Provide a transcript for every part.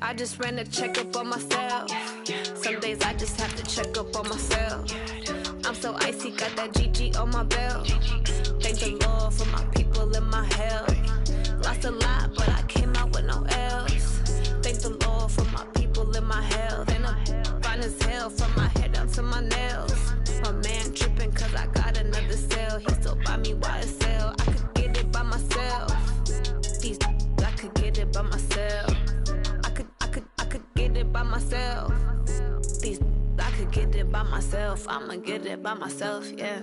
I just ran a checkup on myself. Some days I just have to check up on myself. I'm so icy, got that GG on my belt. Thank the Lord for my people and my health. Lost a lot, but I came out with no else. Thank the Lord for my people and my health. And I'm fine as hell from my head down to my nails. My man tripping cause I got another cell. He still buy me YSL. I could get it by myself. These I could get it by myself. I could get it by myself. These I could get it by myself. I'ma get it by myself, yeah.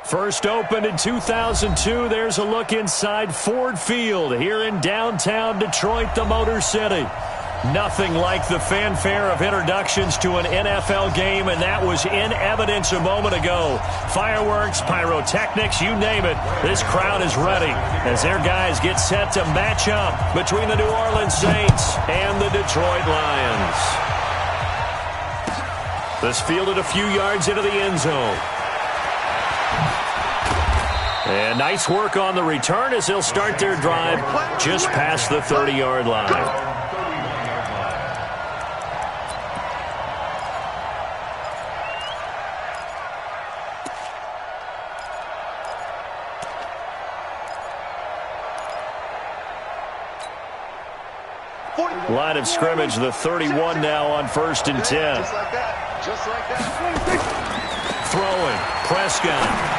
First opened in 2002, there's a look inside Ford Field here in downtown Detroit, the Motor City. Nothing like the fanfare of introductions to an NFL game, and that was in evidence a moment ago. Fireworks, pyrotechnics, you name it. This crowd is ready as their guys get set to match up between the New Orleans Saints and the Detroit Lions. This fielded a few yards into the end zone. And nice work on the return as they'll start their drive just past the 30-yard line. Line of scrimmage, the 31 now on 1st and 10. Just like that. Just like that. Throwing. Prescott.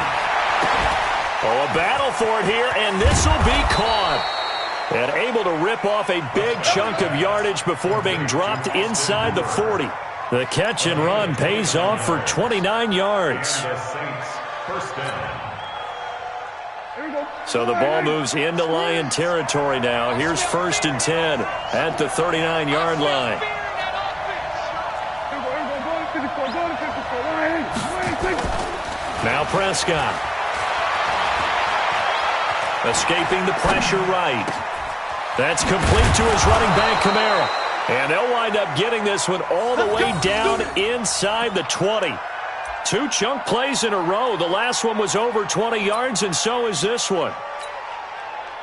Oh, a battle for it here, and this will be caught. And able to rip off a big chunk of yardage before being dropped inside the 40. The catch and run pays off for 29 yards. So the ball moves into Lion territory now. Here's 1st and 10 at the 39-yard line. Now Prescott. Escaping the pressure right. That's complete to his running back, Kamara. And they'll wind up getting this one all the way down inside the 20. 2 chunk plays in a row. The last one was over 20 yards, and so is this one.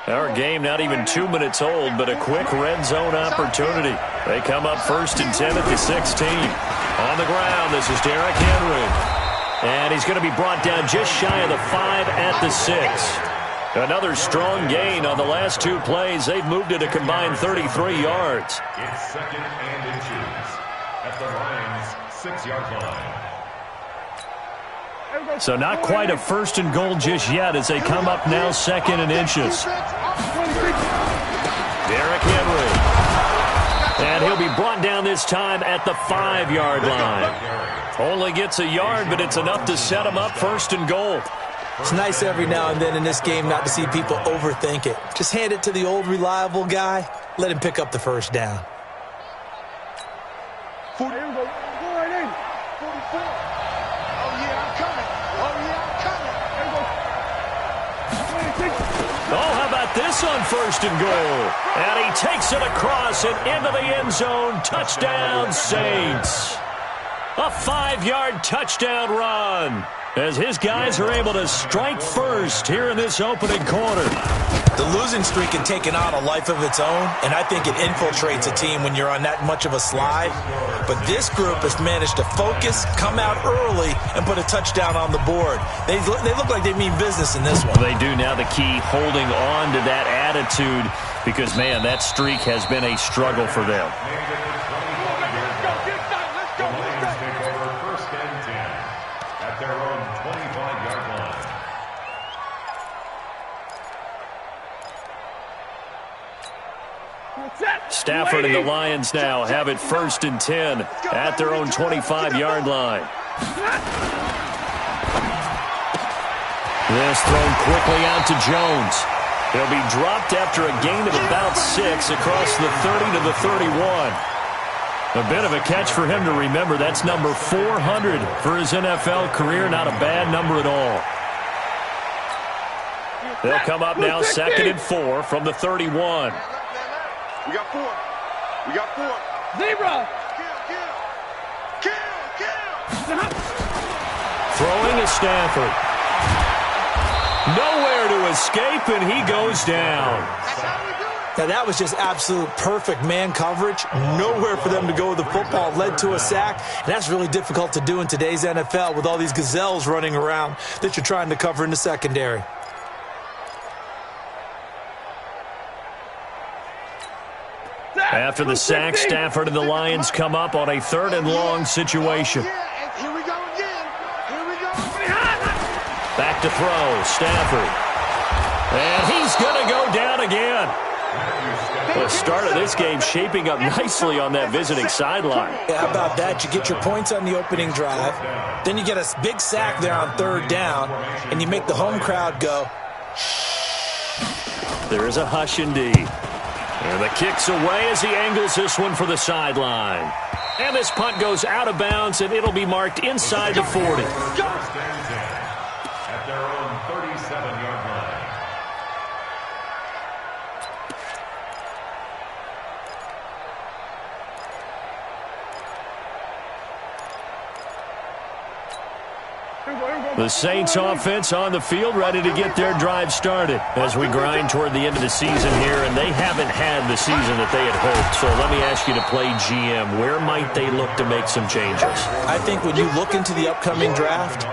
Our game not even 2 minutes old, but a quick red zone opportunity. They come up 1st and 10 at the 16. On the ground, this is Derrick Henry. And he's going to be brought down just shy of the 5 at the 6. Another strong gain on the last 2 plays. They've moved it a combined 33 yards. It's 2nd and inches at the Lions' 6-yard line. So not quite a 1st and goal just yet as they come up now 2nd and inches. Derrick Henry. And he'll be brought down this time at the 5-yard line. Only gets a yard, but it's enough to set him up 1st and goal. It's nice every now and then in this game not to see people overthink it. Just hand it to the old reliable guy. Let him pick up the 1st down. 40. Here we go. Go right in. 44. Oh, yeah, I'm coming. Oh, yeah, I'm coming. Here we go. Oh, how about this on 1st and goal? And he takes it across and into the end zone. Touchdown, Saints. A 5-yard touchdown run as his guys are able to strike first here in this opening quarter. The losing streak can take on a life of its own, and I think it infiltrates a team when you're on that much of a slide. But this group has managed to focus, come out early, and put a touchdown on the board. They look like they mean business in this one. They do. Now the key, holding on to that attitude, because, man, that streak has been a struggle for them. Stafford and the Lions now have it 1st and 10 at their own 25-yard line. This thrown quickly out to Jones. He'll be dropped after a gain of about 6 across the 30 to the 31. A bit of a catch for him to remember. That's number 400 for his NFL career. Not a bad number at all. They'll come up now 2nd and 4 from the 31. We got 4. We got 4. Zebra. Kill. Throwing is Stafford. Nowhere to escape, and he goes down. Now, that was just absolute perfect man coverage. Nowhere for them to go with the football. Led to a sack, and that's really difficult to do in today's NFL with all these gazelles running around that you're trying to cover in the secondary. After the sack, Stafford and the Lions come up on a 3rd and long situation. Here we go again. Here we go. Back to throw, Stafford. And he's going to go down again. The start of this game shaping up nicely on that visiting sideline. Yeah, how about that? You get your points on the opening drive. Then you get a big sack there on 3rd down, and you make the home crowd go. There is a hush indeed. And the kick's away as he angles this one for the sideline. And this punt goes out of bounds, and it'll be marked inside the 40. At their own 37-yard line. The Saints offense on the field, ready to get their drive started as we grind toward the end of the season here, and they haven't had the season that they had hoped. So let me ask you to play GM. Where might they look to make some changes? I think when you look into the upcoming draft,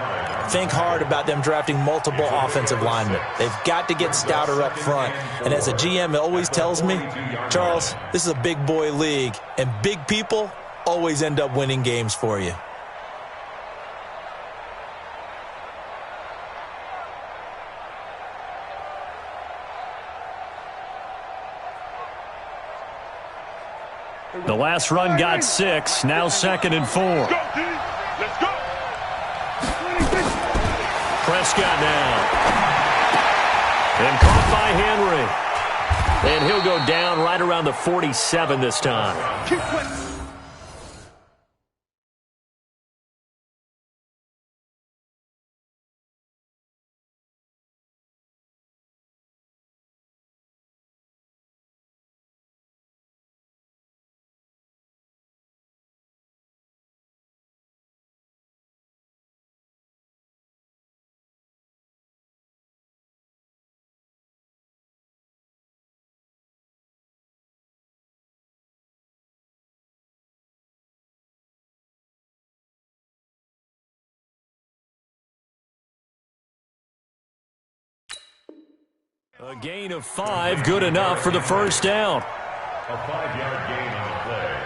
think hard about them drafting multiple offensive linemen. They've got to get stouter up front. And as a GM, it always tells me, Charles, this is a big boy league, and big people always end up winning games for you. The last run got 6, now 2nd and 4. Let's go. Prescott now. And caught by Henry. And he'll go down right around the 47 this time. Keep playing. A gain of 5, good enough for the first down. A 5-yard gain on the play.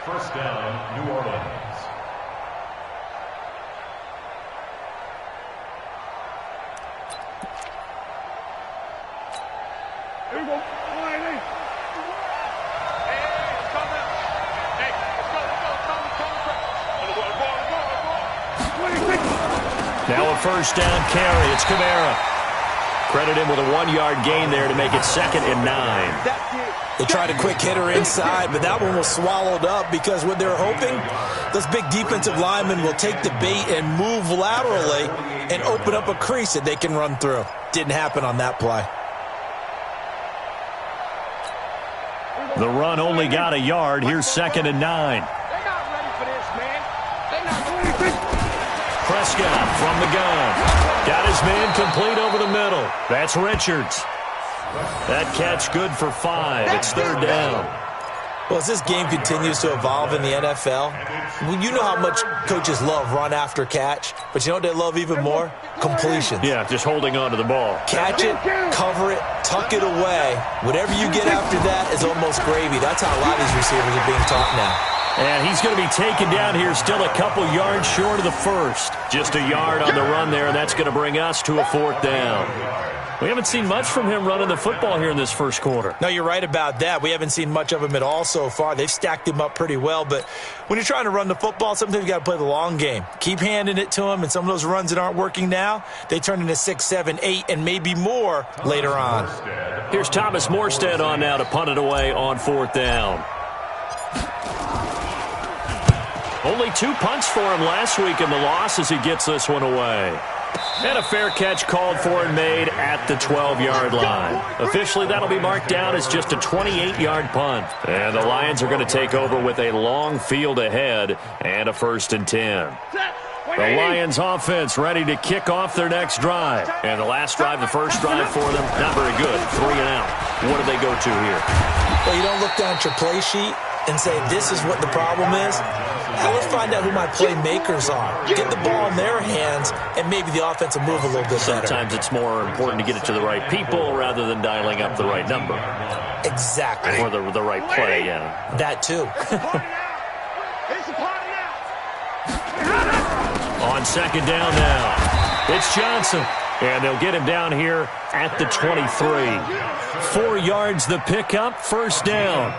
First down, New Orleans. Here we go. All right, hey. Now a first down carry. It's Kamara. Credit him with a 1-yard gain there to make it 2nd and 9. They tried a quick hitter inside, but that one was swallowed up because what they're hoping, those big defensive linemen will take the bait and move laterally and open up a crease that they can run through. Didn't happen on that play. The run only got a yard. Here's 2nd and 9. They're not ready for this, man. They're not ready. Prescott from the gun. Got his man complete over the middle. That's Richards. That catch good for 5. It's 3rd down. Well, as this game continues to evolve in the NFL, you know how much coaches love run after catch, but you know what they love even more? Completions. Yeah, just holding on to the ball. Catch it, cover it, tuck it away. Whatever you get after that is almost gravy. That's how a lot of these receivers are being taught now. And he's going to be taken down here, still a couple yards short of the first. Just a yard on the run there, and that's going to bring us to a 4th down. We haven't seen much from him running the football here in this first quarter. No, you're right about that. We haven't seen much of him at all so far. They've stacked him up pretty well, but when you're trying to run the football, sometimes you got to play the long game. Keep handing it to him, and some of those runs that aren't working now, they turn into 6, 7, 8, and maybe more later on. Here's Thomas Morstead on now to punt it away on 4th down. Only 2 punts for him last week in the loss as he gets this one away. And a fair catch called for and made at the 12-yard line. Officially, that'll be marked down as just a 28-yard punt. And the Lions are going to take over with a long field ahead and a 1st and 10. The Lions offense ready to kick off their next drive. And the last drive, the first drive for them, not very good. 3 and out. What do they go to here? Well, you don't look down at your play sheet and say, this is what the problem is. Now let's find out who my playmakers are. Get the ball in their hands, and maybe the offense will move a little bit better. Sometimes it's more important to get it to the right people rather than dialing up the right number. Exactly. Or the right play, yeah. That too. On second down now, it's Johnson. And they'll get him down here at the 23. 4 yards the pickup, first down.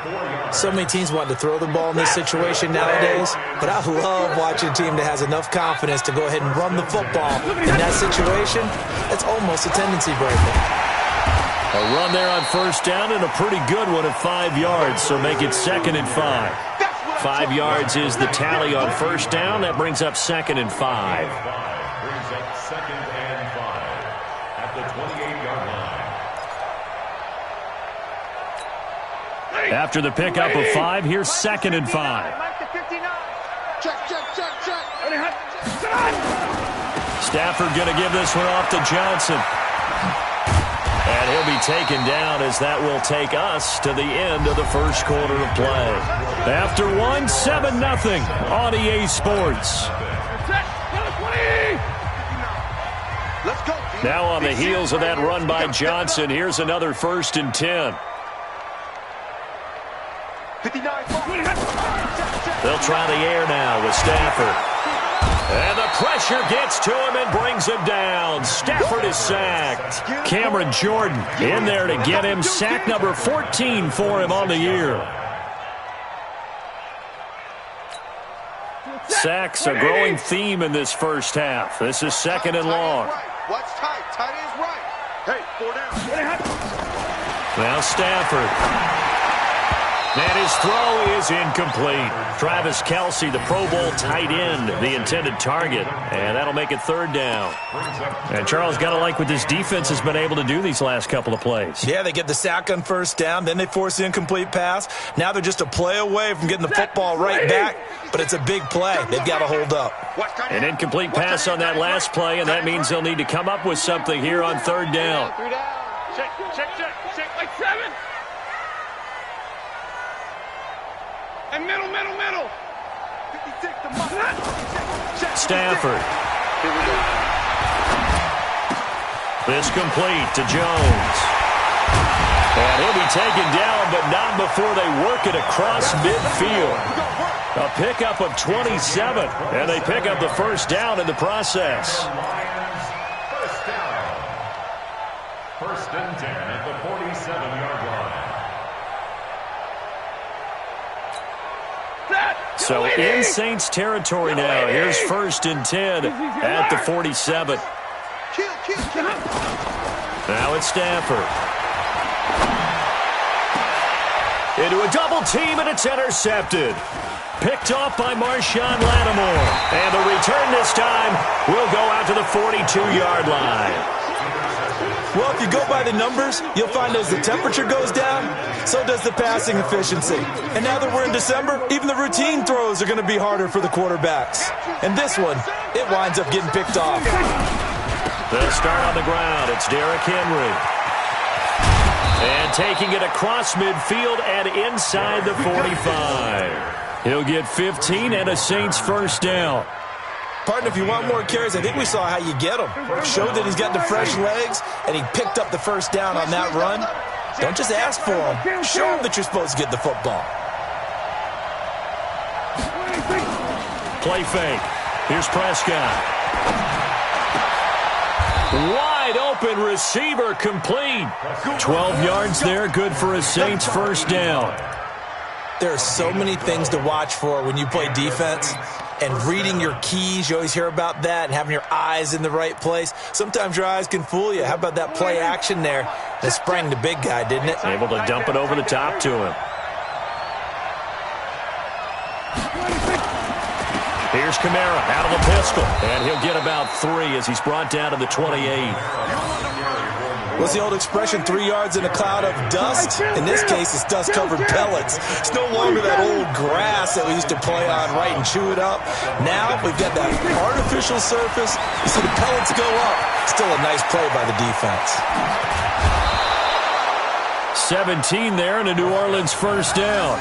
So many teams want to throw the ball in this situation nowadays, but I love watching a team that has enough confidence to go ahead and run the football. In that situation, it's almost a tendency breaker. A run there on first down and a pretty good one at 5 yards, so make it 2nd and 5. 5 yards is the tally on first down. That brings up 2nd and 5. After the pickup of 5, here's 2nd and 5. Stafford going to give this one off to Johnson. And he'll be taken down as that will take us to the end of the first quarter of play. After 1, 7-0 on EA Sports. Now on the heels of that run by Johnson, here's another 1st and 10. They'll try the air now with Stafford. And the pressure gets to him and brings him down. Stafford is sacked. Cameron Jordan in there to get him. Sack number 14 for him on the year. Sacks a growing theme in this first half. This is 2nd and long. Watch tight. Tight is right. Hey, 4 down. Now Stafford. And his throw is incomplete. Travis Kelce, the Pro Bowl tight end, the intended target. And that'll make it 3rd down. And Charles, got to like what this defense has been able to do these last couple of plays. Yeah, they get the sack on first down, then they force the incomplete pass. Now they're just a play away from getting the football right back, but it's a big play. They've got to hold up. An incomplete pass on that last play, and that means they'll need to come up with something here on 3rd down. Check, like 7. And middle. Stafford. This complete to Jones. And he'll be taken down, but not before they work it across midfield. A pickup of 27, and they pick up the first down in the process. First down. 1st and 10 at the 47-yard line. So in Saints territory now. Here's 1st and 10 at the 47. Now it's Stafford. Into a double team, and it's intercepted. Picked off by Marshawn Lattimore. And the return this time will go out to the 42-yard line. Well, if you go by the numbers, you'll find as the temperature goes down, so does the passing efficiency. And now that we're in December, even the routine throws are going to be harder for the quarterbacks. And this one, it winds up getting picked off. They'll start on the ground. It's Derrick Henry. And taking it across midfield and inside the 45. He'll get 15 and a Saints first down. Partner, if you want more carries, I think we saw how you get them. Showed that he's got the fresh legs, and he picked up the first down on that run. Don't just ask for him. Show him that you're supposed to get the football. Play fake. Here's Prescott. Wide open receiver complete. 12 yards there, good for a Saints first down. There are so many things to watch for when you play defense. And reading your keys, you always hear about that, and having your eyes in the right place. Sometimes your eyes can fool you. How about that play action there? That sprang the big guy, didn't it? Able to dump it over the top to him. Here's Kamara out of the pistol. And he'll get about 3 as he's brought down to the 28. What's the old expression, 3 yards in a cloud of dust? In this case, it's dust-covered pellets. It's no longer that old grass that we used to play on, right, and chew it up. Now we've got that artificial surface. You see the pellets go up. Still a nice play by the defense. 17 there and a New Orleans first down.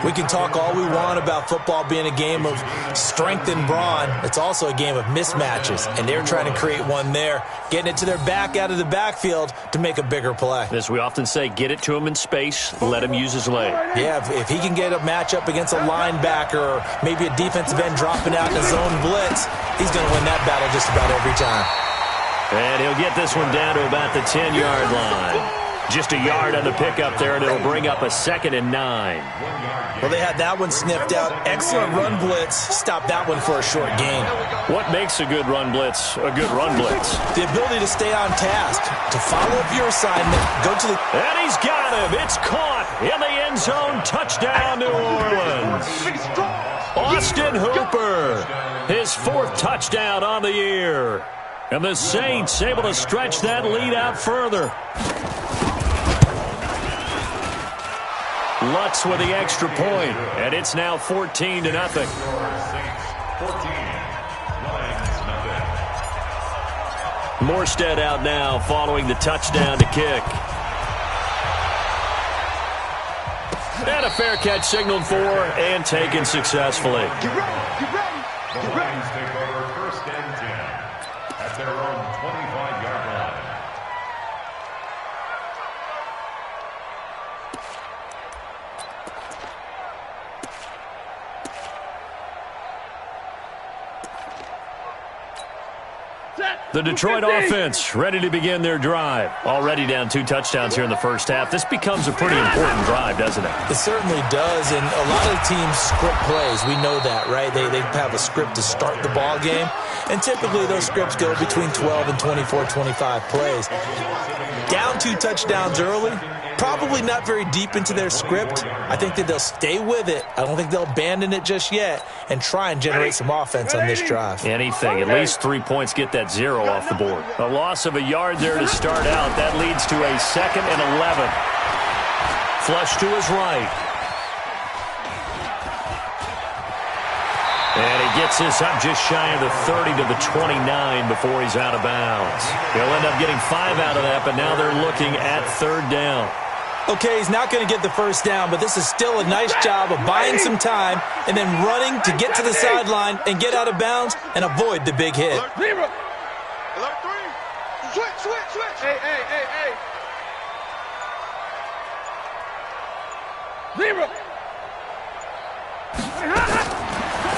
We can talk all we want about football being a game of strength and brawn. It's also a game of mismatches, and they're trying to create one there, getting it to their back out of the backfield to make a bigger play. As we often say, get it to him in space, let him use his leg. Yeah, if he can get a matchup against a linebacker or maybe a defensive end dropping out in a zone blitz, he's going to win that battle just about every time. And he'll get this one down to about the 10-yard line. Just a yard on the pickup there, and it'll bring up a 2nd and 9. Well, they had that one sniffed out. Excellent run blitz. Stop that one for a short gain. What makes a good run blitz a good run blitz? The ability to stay on task, to follow up your assignment, go to the... And he's got him. It's caught in the end zone. Touchdown, New Orleans. Austin Hooper, his 4th touchdown on the year. And the Saints able to stretch that lead out further. Lutz with the extra point, and it's now 14-0. Morstead out now following the touchdown to kick. And a fair catch signaled for and taken successfully. Get ready, get ready, get ready. Lions take over 1st and 10 at their own 25-yard line. The Detroit offense ready to begin their drive. Already down 2 touchdowns here in the first half. This becomes a pretty important drive, doesn't it? It certainly does, and a lot of teams script plays. We know that, right? They have a script to start the ball game, and typically those scripts go between 12 and 24, 25 plays. Down 2 touchdowns early, probably not very deep into their script. I think that they'll stay with it. I don't think they'll abandon it just yet and try and generate some offense on this drive. Anything. At least 3 points get that 0 off the board. A loss of a yard there to start out. That leads to a 2nd and 11. Flush to his right. And he gets this up just shy of the 30 to the 29 before he's out of bounds. He'll end up getting 5 out of that, but now they're looking at 3rd down. Okay, he's not going to get the first down, but this is still a nice job of buying some time and then running to get to the sideline and get out of bounds and avoid the big hit. Alert 0. Alert 3. Switch. Hey. 0.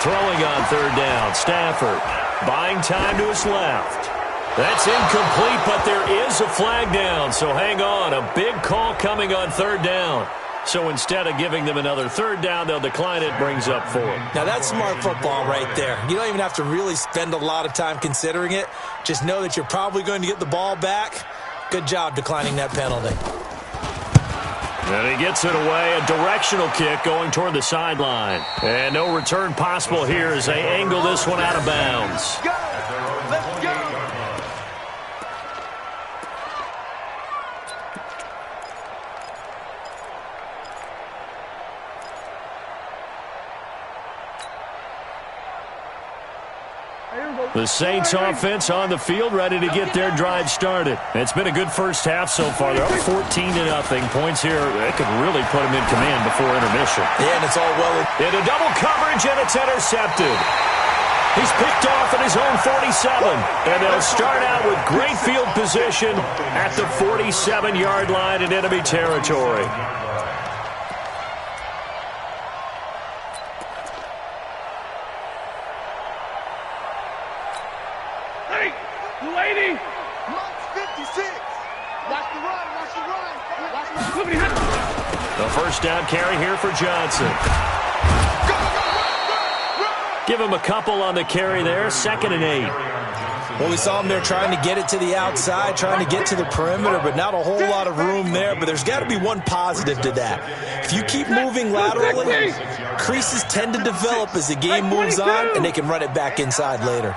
Throwing on 3rd down, Stafford buying time to his left. That's incomplete, but there is a flag down, so hang on. A big call coming on 3rd down. So instead of giving them another 3rd down, they'll decline it, brings up 4. Now that's smart football right there. You don't even have to really spend a lot of time considering it. Just know that you're probably going to get the ball back. Good job declining that penalty. And he gets it away, a directional kick going toward the sideline. And no return possible here as they angle this one out of bounds. Go. Let's go. The Saints offense on the field ready to get their drive started. It's been a good first half so far. They're up 14-0. Points here, they could really put them in command before intermission. Yeah, and it's all well into double coverage, and it's intercepted. He's picked off at his own 47. And they'll start out with great field position at the 47-yard line in enemy territory. Lady! Mark 56! Watch the run! The first down carry here for Johnson. Give him a couple on the carry there. 2nd and 8. Well, we saw him there trying to get it to the outside, trying to get to the perimeter, but not a whole lot of room there. But there's got to be one positive to that. If you keep moving laterally, creases tend to develop as the game moves on, and they can run it back inside later.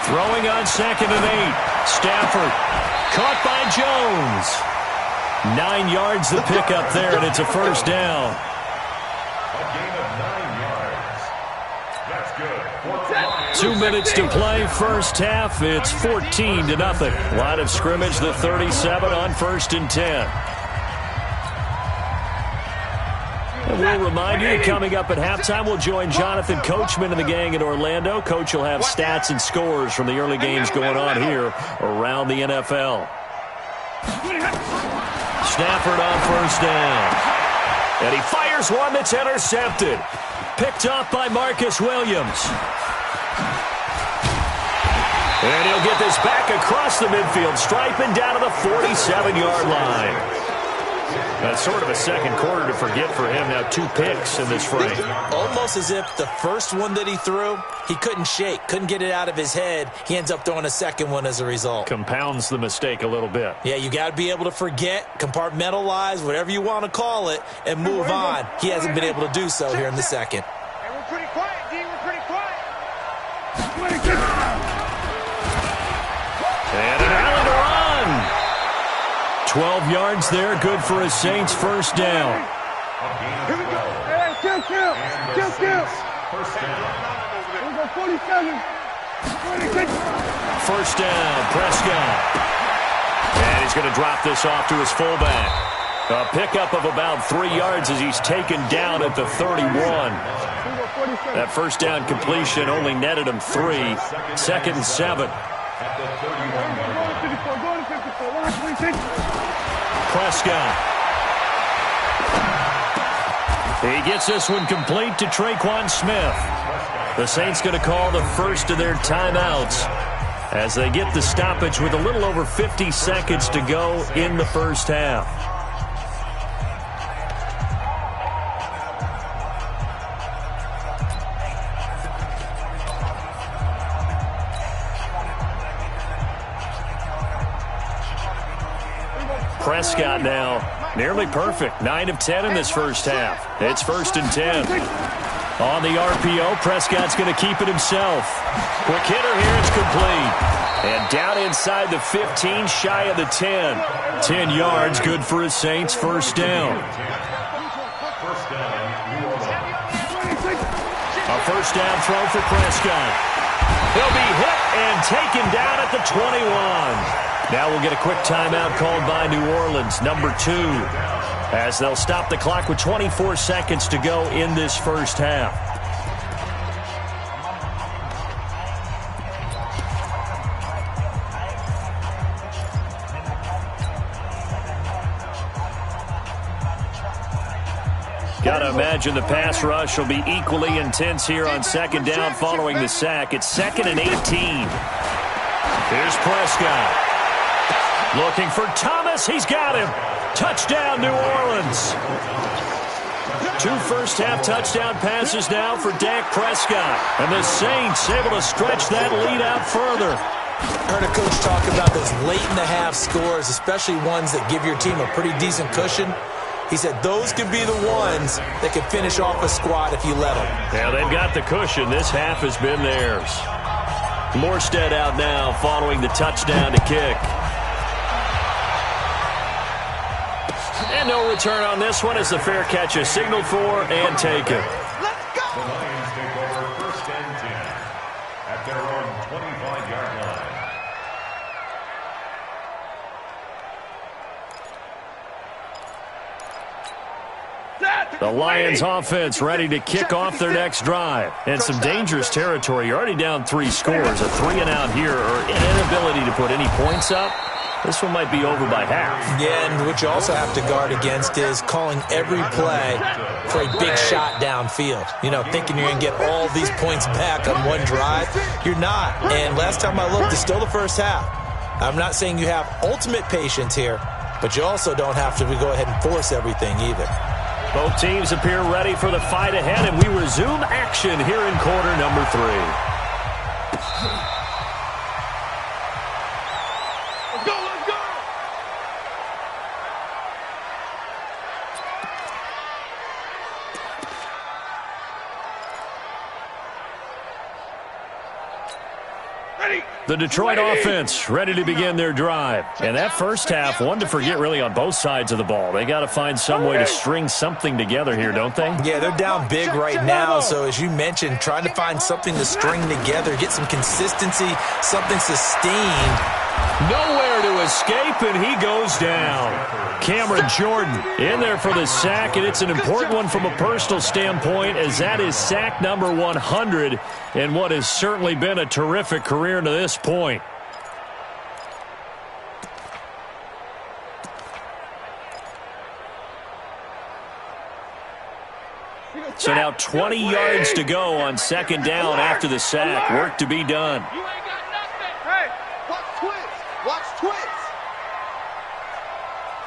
Throwing on 2nd and 8. Stafford caught by Jones. 9 yards the pickup there, and it's a first down. A gain of 9 yards. That's good. 2 minutes to play, first half. It's 14-0. Line of scrimmage, the 37 on 1st and 10. And we'll remind you, coming up at halftime, we'll join Jonathan Coachman and the gang in Orlando. Coach will have stats and scores from the early games going on here around the NFL. Stafford on first down. And he fires one that's intercepted. Picked off by Marcus Williams. And he'll get this back across the midfield stripe and down to the 47-yard line. That's sort of a second quarter to forget for him. Now 2 picks in this frame. Almost as if the first one that he threw, he couldn't shake, couldn't get it out of his head. He ends up throwing a second one as a result. Compounds the mistake a little bit. Yeah, you got to be able to forget, compartmentalize, whatever you want to call it, and move on. He hasn't been able to do so here in the second. Hey, we're pretty quiet, D. We're pretty quiet. And an alley to run. 12 yards there, good for a Saints first down. Here we go. Hey, kill. First down. Here we go, 47. 26. First down, Prescott. And he's going to drop this off to his fullback. A pickup of about 3 yards as he's taken down at the 31. That first down completion only netted him 3. 2nd and 7. At the 31-yard line. Prescott. He gets this one complete to Traquan Smith. The Saints going to call the first of their timeouts as they get the stoppage with a little over 50 seconds to go in the first half. Prescott now nearly perfect. 9 of 10 in this first half. It's 1st and 10. On the RPO, Prescott's going to keep it himself. Quick hitter here, it's complete. And down inside the 15, shy of the 10. 10 yards, good for his Saints first down. First down, New Orleans. A first down throw for Prescott. He'll be hit and taken down at the 21. Now we'll get a quick timeout called by New Orleans, number 2, as they'll stop the clock with 24 seconds to go in this first half. Got to imagine the pass rush will be equally intense here on 2nd down following the sack. It's 2nd and 18. Here's Prescott. Looking for Thomas. He's got him. Touchdown, New Orleans. 2 first-half touchdown passes now for Dak Prescott. And the Saints able to stretch that lead out further. Heard a coach talk about those late-in-the-half scores, especially ones that give your team a pretty decent cushion. He said those could be the ones that could finish off a squad if you let them. Yeah, they've got the cushion. This half has been theirs. Morstead out now following the touchdown to kick. And no return on this one as the fair catch is signaled for and taken. Let's go. The Lions take over 1st and 10 at their own 25-yard line. The Lions offense ready to kick off their next drive. And some dangerous territory. You're already down 3 scores. A 3-and-out here or an inability to put any points up. This one might be over by half. Yeah, and what you also have to guard against is calling every play for a big shot downfield. You know, thinking you're going to get all these points back on one drive. You're not. And last time I looked, it's still the first half. I'm not saying you have ultimate patience here, but you also don't have to go ahead and force everything either. Both teams appear ready for the fight ahead, and we resume action here in quarter number 3. The Detroit offense ready to begin their drive. And that first half, one to forget really on both sides of the ball. They got to find some way to string something together here, don't they? Yeah, they're down big right now. So as you mentioned, trying to find something to string together, get some consistency, something sustained. Nowhere to escape, and he goes down. Cameron Jordan in there for the sack, and it's an important one from a personal standpoint, as that is sack number 100 in what has certainly been a terrific career to this point. So now 20 yards to go on second down after the sack. Work to be done. Hey, watch twins. Watch twins.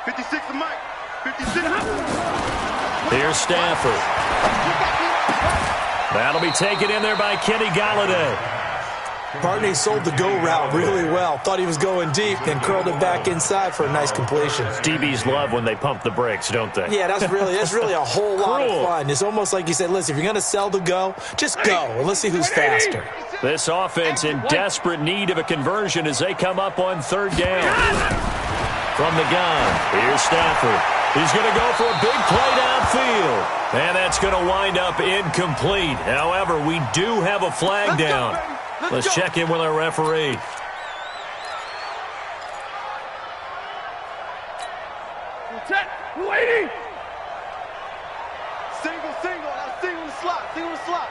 56 to Mike. 56. Here's Stafford. That'll be taken in there by Kenny Golladay. Partney sold the go route really well. Thought he was going deep, then curled it back inside for a nice completion. DBs love when they pump the brakes, don't they? Yeah, that's really a whole lot of fun. It's almost like you said, listen, if you're going to sell the go, just go. And let's see who's faster. This offense in desperate need of a conversion as they come up on third down. From the gun, here's Stafford. He's going to go for a big play downfield. And that's going to wind up incomplete. However, we do have a flag down. Let's check in with our referee. Waiting. Single the slot.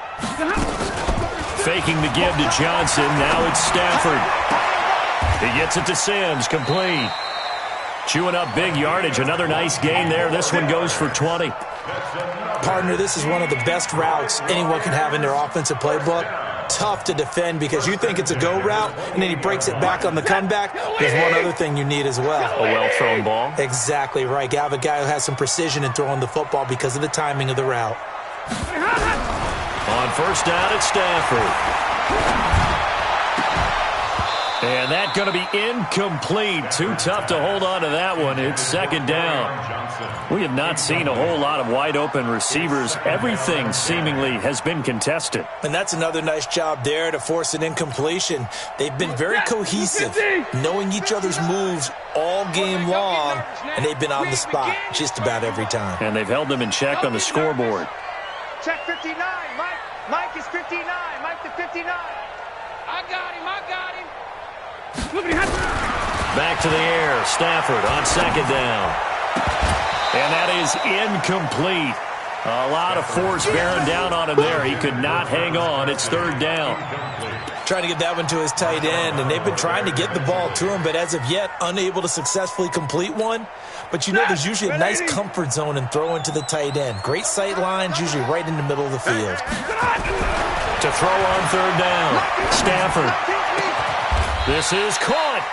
Faking the give to Johnson. Now it's Stafford. He gets it to Sims. Complete. Chewing up big yardage. Another nice gain there. This one goes for 20. Partner, this is one of the best routes anyone can have in their offensive playbook. Tough to defend because you think it's a go route, and then he breaks it back on the comeback. There's one other thing you need as well. A well-thrown ball? Exactly right. You have a guy who has some precision in throwing the football because of the timing of the route. On first down, it's Stafford. And that's going to be incomplete. Too tough to hold on to that one. It's second down. We have not seen a whole lot of wide-open receivers. Everything seemingly has been contested. And that's another nice job there to force an incompletion. They've been very cohesive, knowing each other's moves all game long, and they've been on the spot just about every time. And they've held them in check on the scoreboard. Check 59, Mike. Mike is 59. Mike to 59. I got him. Back to the air. Stafford on second down. And that is incomplete. A lot of force bearing down on him there. He could not hang on. It's third down. Trying to get that one to his tight end, and they've been trying to get the ball to him, but as of yet, unable to successfully complete one. But you know there's usually a nice comfort zone in throwing to the tight end. Great sight lines, usually right in the middle of the field. To throw on third down. Stafford. This is caught.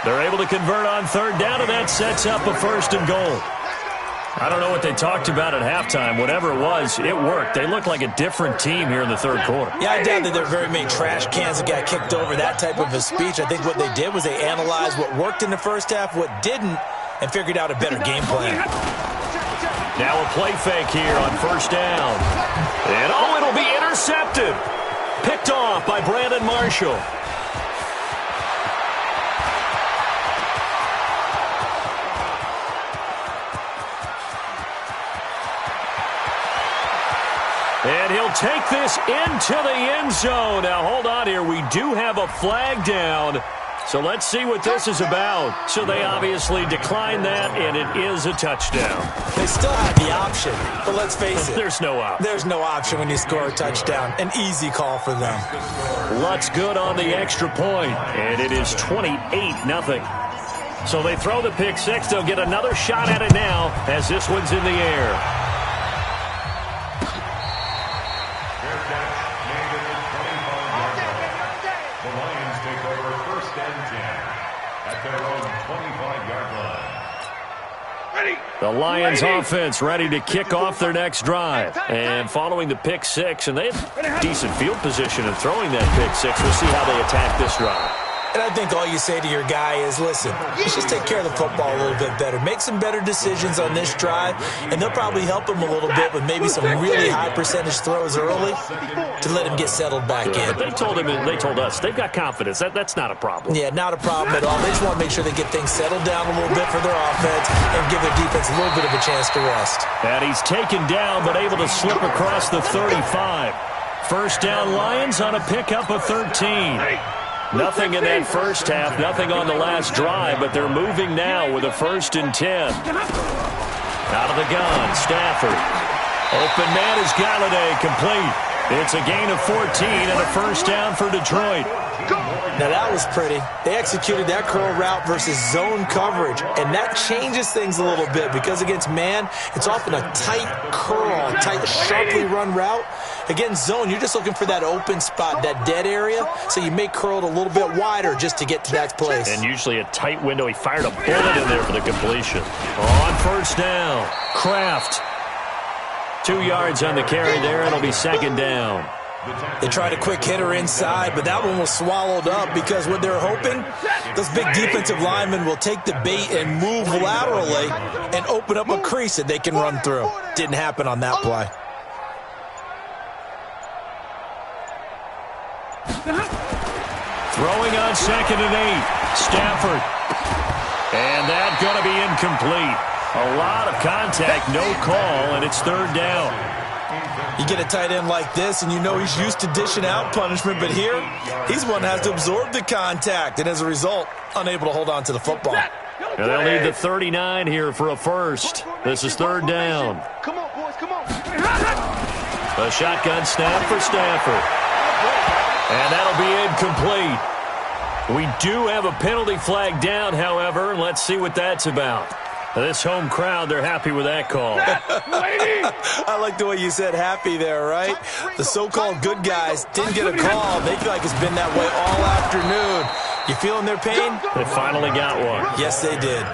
They're able to convert on third down, and that sets up a first and goal. I don't know what they talked about at halftime. Whatever it was, it worked. They look like a different team here in the third quarter. Yeah, I doubt that there are very many trash cans that got kicked over, that type of a speech. I think what they did was they analyzed what worked in the first half, what didn't, and figured out a better game plan. Now a play fake here on first down. And it'll be intercepted. Picked off by Brandon Marshall. And he'll take this into the end zone. Now, hold on here. We do have a flag down. So let's see what this is about. So they obviously declined that, and it is a touchdown. They still have the option, but let's face it. There's no option. There's no option when you score a touchdown. An easy call for them. Lutz good on the extra point, and it is 28-0. So they throw the pick six. They'll get another shot at it now as this one's in the air. The Lions offense ready to kick off their next drive. And following the pick six, and they have decent field position in throwing that pick six. We'll see how they attack this drive. And I think all you say to your guy is, listen, let's just take care of the football a little bit better. Make some better decisions on this drive, and they'll probably help him a little bit with maybe some really high percentage throws early to let him get settled back in. But they told us they've got confidence. That's not a problem. Yeah, not a problem at all. They just want to make sure they get things settled down a little bit for their offense and give their defense a little bit of a chance to rest. And he's taken down but able to slip across the 35. First down Lions on a pickup of 13. Nothing in that first half, nothing on the last drive, but they're moving now with a 1st and 10. Out of the gun, Stafford. Open man is Galladay, complete. It's a gain of 14 and a 1st down for Detroit. Now that was pretty. They executed that curl route versus zone coverage, and that changes things a little bit because against man, it's often a tight curl, tight, sharply run route. Against zone, you're just looking for that open spot, that dead area, so you may curl it a little bit wider just to get to that place. And usually a tight window. He fired a bullet in there for the completion. On 1st down, Kraft. 2 yards on the carry there. It'll be 2nd down. They tried a quick hitter inside, but that one was swallowed up because what they're hoping, those big defensive linemen will take the bait and move laterally and open up a crease that they can run through. Didn't happen on that play. Throwing on 2nd and 8. Stafford. And that's going to be incomplete. A lot of contact, no call, and it's 3rd down. You get a tight end like this, and you know he's used to dishing out punishment, but here, he's one that has to absorb the contact, and as a result, unable to hold on to the football. And they'll need the 39 here for a 1st. This is 3rd down. Come on, boys, come on. A shotgun snap for Stafford. And that'll be incomplete. We do have a penalty flag down, however. Let's see what that's about. This home crowd, they're happy with that call. I like the way you said happy there, right? The so-called good guys didn't get a call. They feel like it's been that way all afternoon. You feeling their pain? They finally got one. Yes, they did.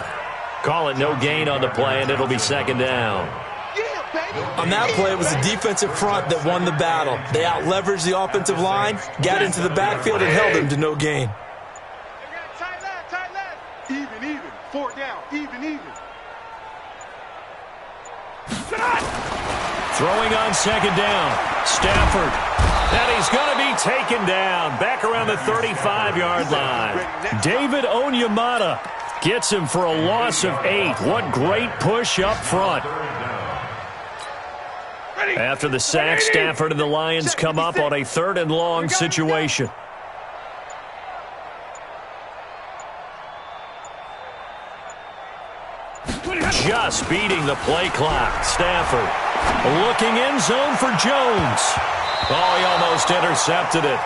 Call it no gain on the play, and it'll be 2nd down. On that play, it was the defensive front that won the battle. They out-leveraged the offensive line, got into the backfield, and held them to no gain. Tight line. Even. 4th down. Even. Throwing on 2nd down. Stafford. And he's going to be taken down. Back around the 35-yard line. David Onyemata gets him for a loss of 8. What great push up front. After the sack, Stafford and the Lions come up on a 3rd and long situation. Just beating the play clock. Stafford looking end zone for Jones. Oh, he almost intercepted it.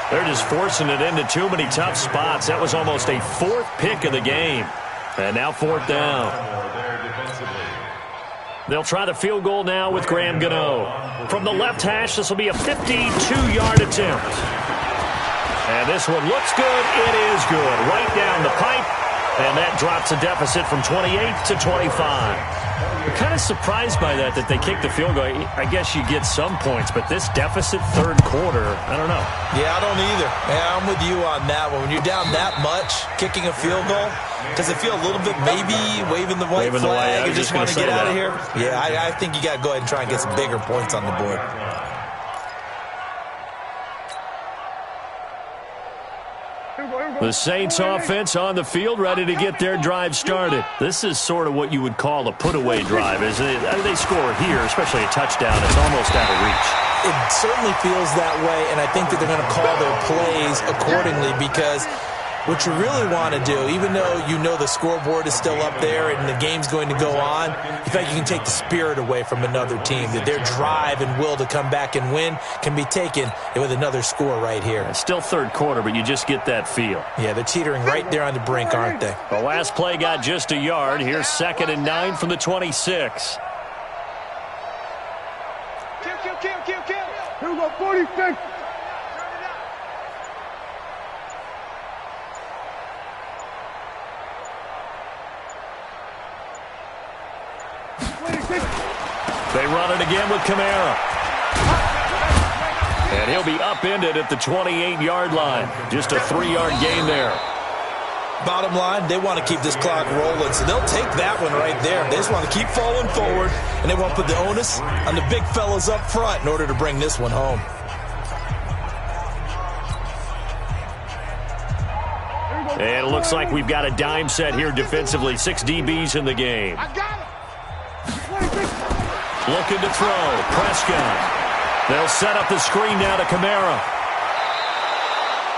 They're just forcing it into too many tough spots. That was almost a 4th pick of the game. And now 4th down. They'll try the field goal now with Graham Gano. From the left hash, this will be a 52-yard attempt. And this one looks good. It is good. Right down the pipe. And that drops a deficit from 28 to 25. I'm kind of surprised by that they kicked the field goal. I guess you get some points, but this deficit 3rd quarter, I don't know. Yeah, I don't either. Yeah, I'm with you on that one. When you're down that much, kicking a field goal, does it feel a little bit maybe waving the white flag and just want to get out of here? Yeah, I think you got to go ahead and try and get some bigger points on the board. The Saints offense on the field, ready to get their drive started. This is sort of what you would call a put-away drive. As they score here, especially a touchdown, it's almost out of reach. It certainly feels that way, and I think that they're going to call their plays accordingly because what you really want to do, even though you know the scoreboard is still up there and the game's going to go on, you think you can take the spirit away from another team, that their drive and will to come back and win can be taken with another score right here. It's still 3rd quarter, but you just get that feel. Yeah, they're teetering right there on the brink, aren't they? The last play got just a yard. Here's 2nd and 9 from the 26. Kill. Here we go, 46. They run it again with Kamara. And And he'll be upended at the 28-yard line. Just a 3-yard gain there. Bottom line, they want to keep this clock rolling, so they'll take that one right there. They just want to keep falling forward, and they want to put the onus on the big fellas up front in order to bring this one home. And it looks like we've got a dime set here defensively. 6 DBs in the game. Looking to throw. Prescott. They'll set up the screen now to Kamara.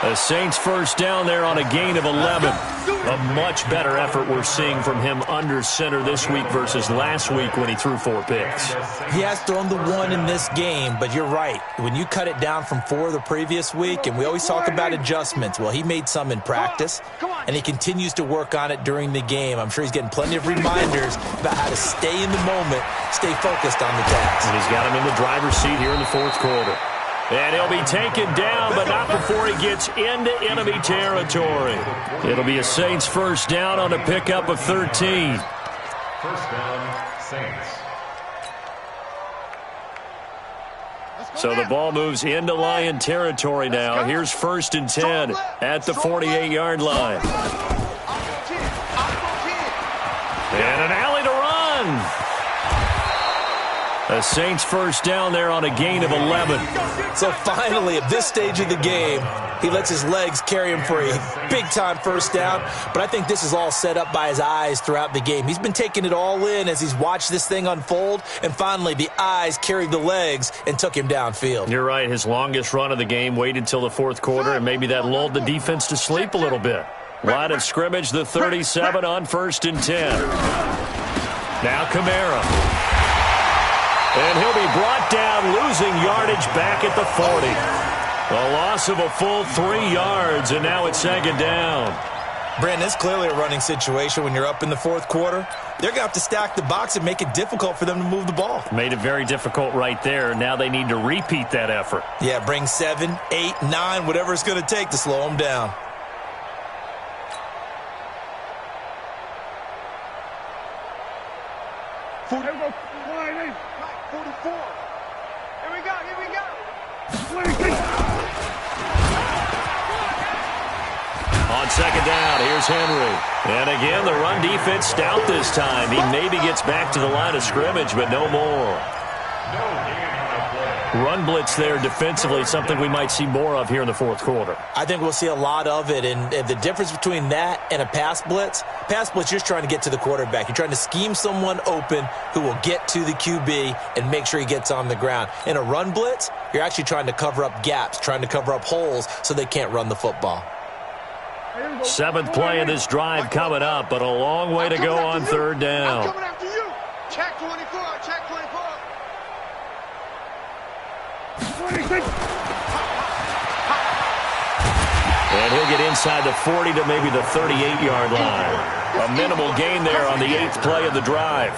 The Saints first down there on a gain of 11. A much better effort we're seeing from him under center this week versus last week when he threw 4 picks. He has thrown the 1 in this game, but you're right. When you cut it down from 4 the previous week, and we always talk about adjustments, well, he made some in practice, and he continues to work on it during the game. I'm sure he's getting plenty of reminders about how to stay in the moment, stay focused on the task. And he's got him in the driver's seat here in the 4th quarter. And he'll be taken down, but not before he gets into enemy territory. It'll be a Saints first down on a pickup of 13. First down, Saints. So the ball moves into Lion territory now. Here's 1st and 10 at the 48-yard line. And an alley to run. The Saints first down there on a gain of 11. So finally, at this stage of the game, he lets his legs carry him for a big-time first down. But I think this is all set up by his eyes throughout the game. He's been taking it all in as he's watched this thing unfold. And finally, the eyes carried the legs and took him downfield. You're right. His longest run of the game waited until the 4th quarter, and maybe that lulled the defense to sleep a little bit. Line of scrimmage, the 37 on 1st and 10. Now Kamara. And he'll be brought down, losing yardage back at the 40. A loss of a full 3 yards, and now it's 2nd down. Brandon, it's clearly a running situation when you're up in the 4th quarter. They're going to have to stack the box and make it difficult for them to move the ball. Made it very difficult right there. Now they need to repeat that effort. Yeah, bring 7, 8, 9, whatever it's going to take to slow them down. On 2nd down, here's Henry. And again, the run defense stout this time. He maybe gets back to the line of scrimmage, but no more. Run blitz there defensively, something we might see more of here in the 4th quarter. I think we'll see a lot of it, and the difference between that and a pass blitz, you're just trying to get to the quarterback. You're trying to scheme someone open who will get to the QB and make sure he gets on the ground. In a run blitz, you're actually trying to cover up gaps, trying to cover up holes so they can't run the football. 7th play of this drive coming up, but a long way to go on 3rd down. I'm coming after you. Check 24, check 24. 26. And he'll get inside the 40 to maybe the 38-yard line. A minimal gain there on the 8th play of the drive.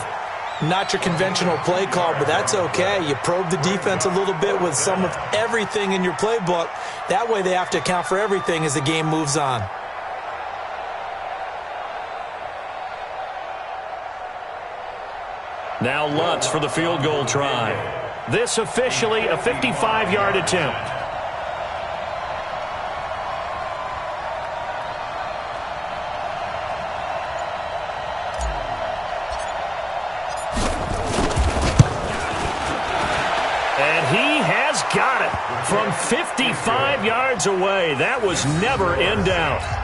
Not your conventional play call, but that's okay. You probe the defense a little bit with some of everything in your playbook. That way they have to account for everything as the game moves on. Now Lutz for the field goal try. This officially a 55-yard attempt. And he has got it from 55 yards away. That was never in doubt.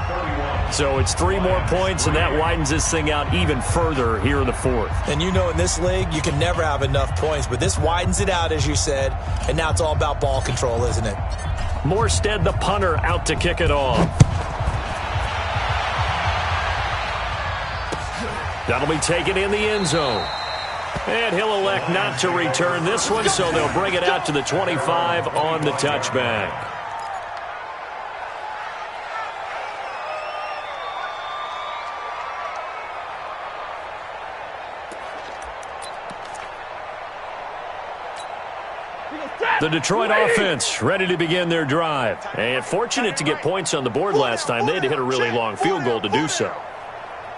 So it's 3 more points, and that widens this thing out even further here in the 4th. And you know in this league, you can never have enough points, but this widens it out, as you said, and now it's all about ball control, isn't it? Morstead, the punter, out to kick it off. That'll be taken in the end zone. And he'll elect not to return this one, so they'll bring it out to the 25 on the touchback. The Detroit offense ready to begin their drive. And fortunate to get points on the board last time. They had to hit a really long field goal to do so.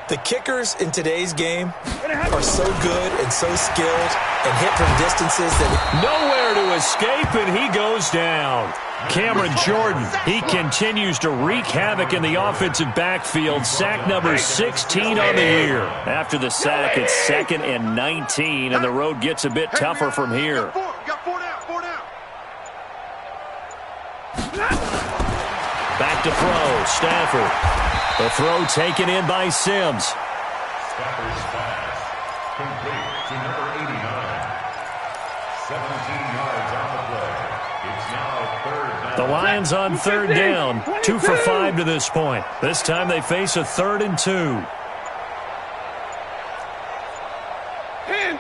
The kickers in today's game are so good and so skilled and hit from distances that... Nowhere there to escape, and he goes down. Cameron Jordan, he continues to wreak havoc in the offensive backfield. Sack number 16 on the year. After the sack, it's 2nd and 19, and the road gets a bit tougher from here. Back to throw, Stafford. The throw taken in by Sims. Stafford's pass, complete to number 89. 17 yards on the play. It's now 3rd down. The Lions on 3rd down, 2 for 5 to this point. This time they face a 3rd and 2.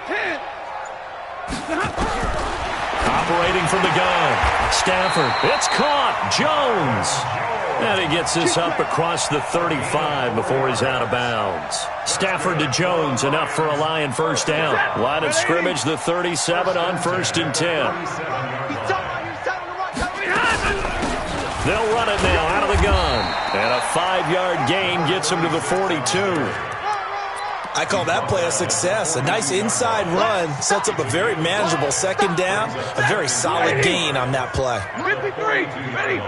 10. Operating from the gun. Stafford, it's caught. Jones. And he gets this up across the 35 before he's out of bounds. Stafford to Jones, enough for a Lion first down. Line of scrimmage, the 37 on 1st and 10. They'll run it now out of the gun. And a 5-yard gain gets him to the 42. I call that play a success. A nice inside run sets up a very manageable 2nd down. A very solid gain on that play. 53. Ready?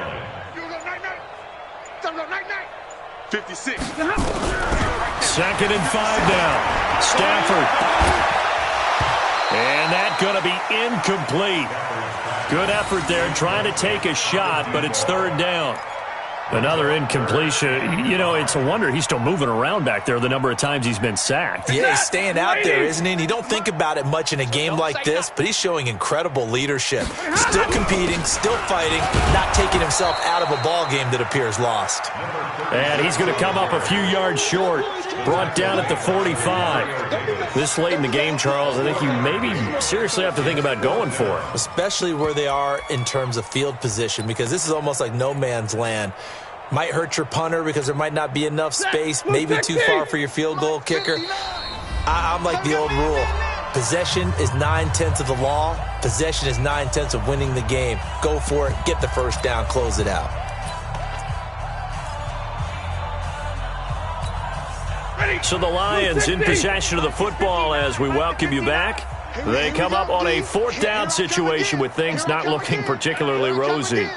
56. 2nd and 5 now. Stafford. And that's going to be incomplete. Good effort there trying to take a shot, but it's 3rd down. Another incompletion. You know, it's a wonder he's still moving around back there the number of times he's been sacked. Yeah, he's staying out there, isn't he? And you don't think about it much in a game like this, but he's showing incredible leadership. Still competing, still fighting, not taking himself out of a ball game that appears lost. And he's going to come up a few yards short. Brought down at the 45. This late in the game, Charles, I think you maybe seriously have to think about going for it. Especially where they are in terms of field position, because this is almost like no man's land. Might hurt your punter because there might not be enough space, maybe too far for your field goal kicker. I'm like the old rule. Possession is 9/10 of the law. Possession is 9/10 of winning the game. Go for it, get the first down, close it out. So the Lions in possession of the football as we welcome you back. They come up on a 4th down situation with things not looking particularly rosy.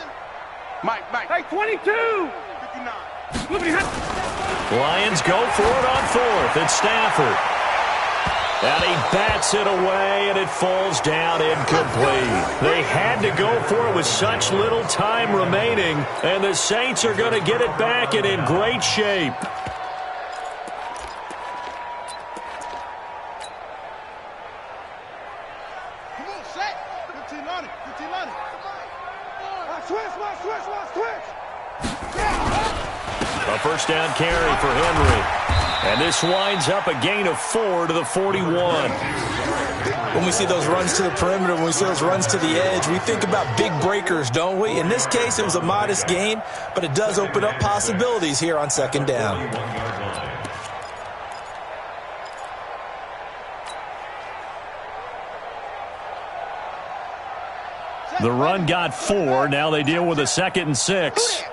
Mike. Hey, 22. 59. Lions go for it on 4th. It's Stafford. And he bats it away, and it falls down incomplete. They had to go for it with such little time remaining, and the Saints are going to get it back and in great shape. A first down carry for Henry. And this winds up a gain of 4 to the 41. When we see those runs to the perimeter, when we see those runs to the edge, we think about big breakers, don't we? In this case, it was a modest gain, but it does open up possibilities here on 2nd down. The run got 4. Now they deal with a 2nd and 6.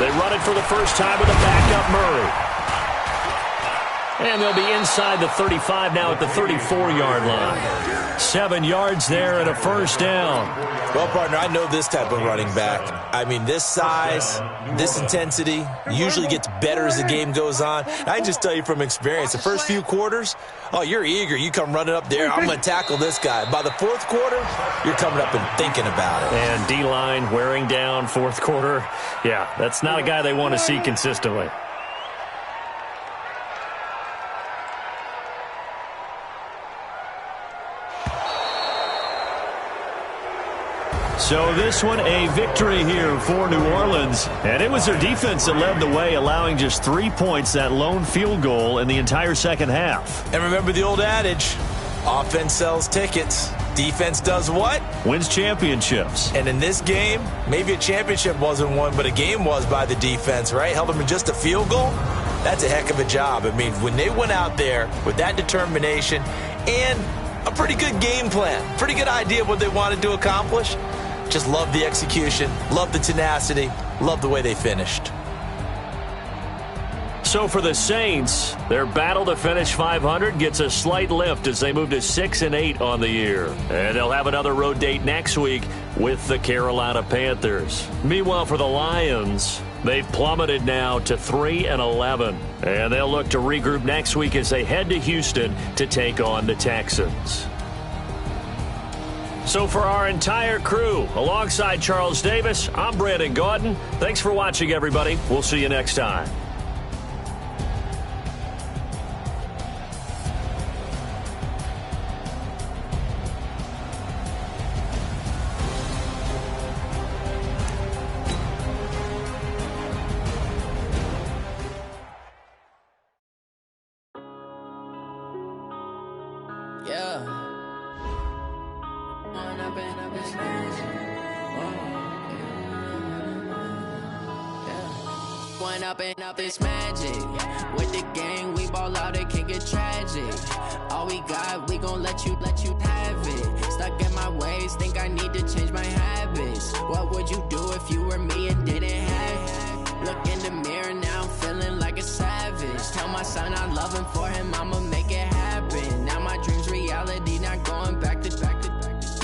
They run it for the first time with a backup Murray. And they'll be inside the 35 now at the 34-yard line. 7 yards there and a first down. Well, partner, I know this type of running back. I mean, this size, this intensity usually gets better as the game goes on. I just tell you from experience, the first few quarters, oh, you're eager. You come running up there, I'm going to tackle this guy. By the 4th quarter, you're coming up and thinking about it. And D-line wearing down 4th quarter. Yeah, that's not a guy they want to see consistently. So this one, a victory here for New Orleans. And it was their defense that led the way, allowing just 3 points, that lone field goal in the entire second half. And remember the old adage, offense sells tickets. Defense does what? Wins championships. And in this game, maybe a championship wasn't won, but a game was by the defense, right? Held them in just a field goal. That's a heck of a job. I mean, when they went out there with that determination and a pretty good game plan, pretty good idea of what they wanted to accomplish, just love the execution, love the tenacity, love the way they finished. So for the Saints, their battle to finish 500 gets a slight lift as they move to 6-8 on the year. And they'll have another road date next week with the Carolina Panthers. Meanwhile, for the Lions, they've plummeted now to 3-11. And they'll look to regroup next week as they head to Houston to take on the Texans. So for our entire crew, alongside Charles Davis, I'm Brandon Gaudin. Thanks for watching, everybody. We'll see you next time. Up this magic with the gang, we ball out, it can get tragic. All we got, we gon' let you have it. Stuck in my ways, think I need to change my habits. What would you do if you were me and didn't have it? Look in the mirror now, I'm feeling like a savage. Tell my son I love him, for him I'ma make it happen. Now my dream's reality, not going back to.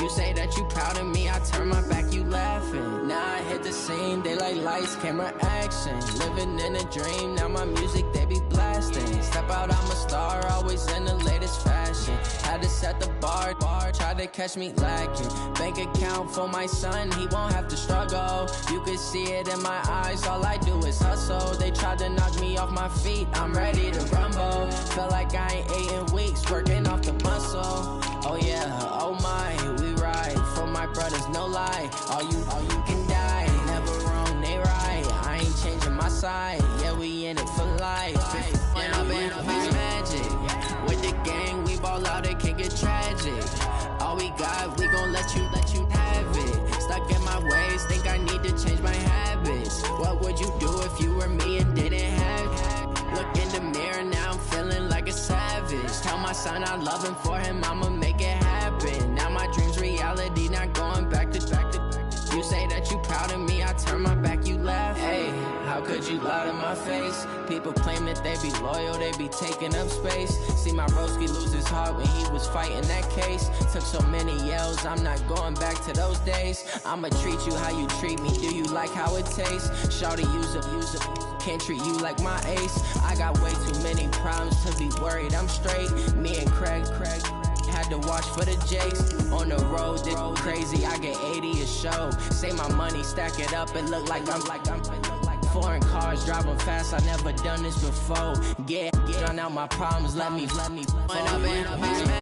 You say that you proud of me, I turn my back, you laughing. Now I hit the scene, they like lights, camera, action. Living in a dream, now my music, they be blasting. Step out, I'm a star, always in the latest fashion. Had to set the bar, try to catch me lacking. Bank account for my son, he won't have to struggle. You can see it in my eyes, all I do is hustle. They tried to knock me off my feet, I'm ready to rumble. Felt like I ain't ate in weeks, working off the muscle. Oh yeah, oh my, we ride for my brothers, no lie. All you can die, never wrong, they right. I ain't changing my side, yeah, we in it for life. When I've been up this magic with the gang, we ball out, it can get tragic. All we got, we gon' let you have it. Stuck in my ways, think I need to change my habits. What would you do if you were me and didn't have it? Look in the mirror now, I'm feeling like a savage. Tell my son I love him, for him I'ma make it happen. Now my dream's reality, not going back to. You say that you proud of me, I turn my back, you laugh. Hey, how could you lie to my face? People claim that they be loyal, they be taking up space. See my broski lose his heart when he was fighting that case. Took so many yells, I'm not going back to those days. I'ma treat you how you treat me, do you like how it tastes? Shawty, use up, can't treat you like my ace. I got way too many problems to be worried, I'm straight. Me and Craig had to watch for the Jakes. On the road, this crazy, I get 80 a show. Say my money, stack it up, it look like I'm foreign cars, driving fast, I never done this before. Get drown out my problems, let me. When I've been